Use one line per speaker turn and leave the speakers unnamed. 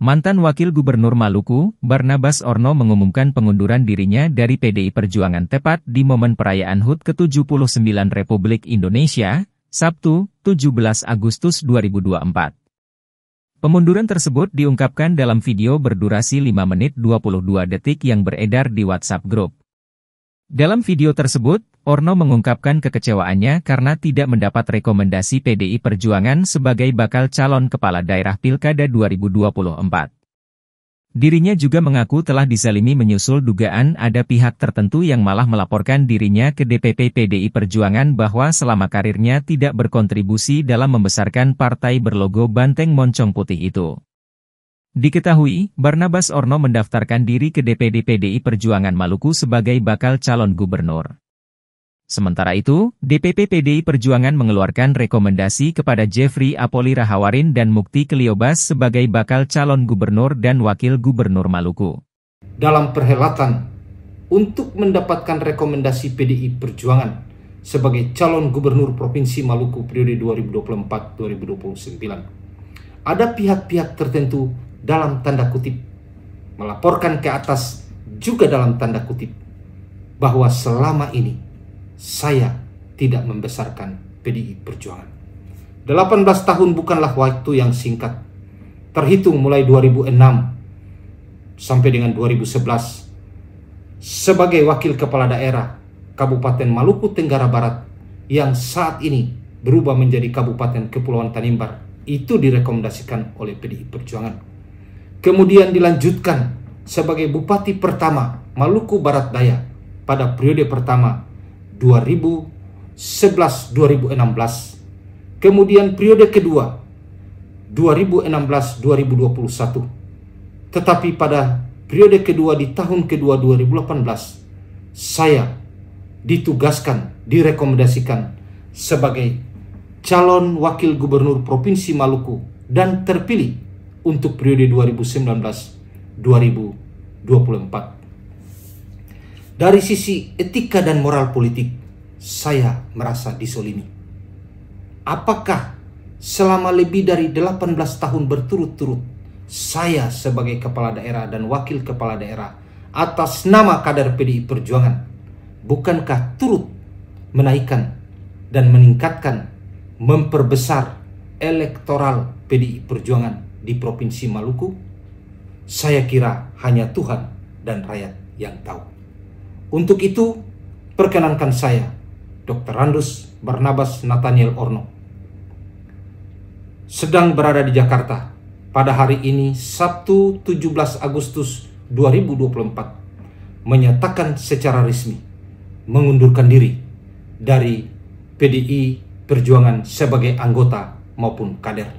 Mantan Wakil Gubernur Maluku, Barnabas Orno mengumumkan pengunduran dirinya dari PDI Perjuangan tepat di momen perayaan HUT ke-79 Republik Indonesia, Sabtu, 17 Agustus 2024. Pengunduran tersebut diungkapkan dalam video berdurasi 5 menit 22 detik yang beredar di WhatsApp Group. Dalam video tersebut, Orno mengungkapkan kekecewaannya karena tidak mendapat rekomendasi PDI Perjuangan sebagai bakal calon kepala daerah Pilkada 2024. Dirinya juga mengaku telah dizalimi menyusul dugaan ada pihak tertentu yang malah melaporkan dirinya ke DPP PDI Perjuangan bahwa selama karirnya tidak berkontribusi dalam membesarkan partai berlogo banteng moncong putih itu. Diketahui, Barnabas Orno mendaftarkan diri ke DPD PDI Perjuangan Maluku sebagai bakal calon gubernur. Sementara itu, DPP PDI Perjuangan mengeluarkan rekomendasi kepada Jeffrey Apoli Rahawarin dan Mukti Keliobas sebagai bakal calon gubernur dan wakil gubernur Maluku.
Dalam perhelatan untuk mendapatkan rekomendasi PDI Perjuangan sebagai calon gubernur Provinsi Maluku periode 2024-2029, ada pihak-pihak tertentu dalam tanda kutip melaporkan ke atas juga dalam tanda kutip bahwa selama ini saya tidak membesarkan PDI Perjuangan. 18 tahun bukanlah waktu yang singkat. Terhitung mulai 2006 sampai dengan 2011 sebagai wakil kepala daerah Kabupaten Maluku Tenggara Barat yang saat ini berubah menjadi Kabupaten Kepulauan Tanimbar, itu direkomendasikan oleh PDI Perjuangan. Kemudian dilanjutkan sebagai Bupati pertama Maluku Barat Daya pada periode pertama 2011-2016. Kemudian periode kedua 2016-2021. Tetapi pada periode kedua di tahun kedua 2018 saya ditugaskan, direkomendasikan sebagai calon wakil gubernur Provinsi Maluku dan terpilih untuk periode 2019-2024. Dari sisi etika dan moral politik, saya merasa disolimi. Apakah selama lebih dari 18 tahun berturut-turut, saya sebagai kepala daerah dan wakil kepala daerah atas nama kader PDI Perjuangan, bukankah turut menaikkan dan meningkatkan, memperbesar elektoral PDI Perjuangan di Provinsi Maluku? Saya kira hanya Tuhan dan rakyat yang tahu. Untuk itu, perkenankan saya, Dr. Randus Barnabas Nathaniel Orno, sedang berada di Jakarta pada hari ini Sabtu 17 Agustus 2024, menyatakan secara resmi mengundurkan diri dari PDI Perjuangan sebagai anggota maupun kader.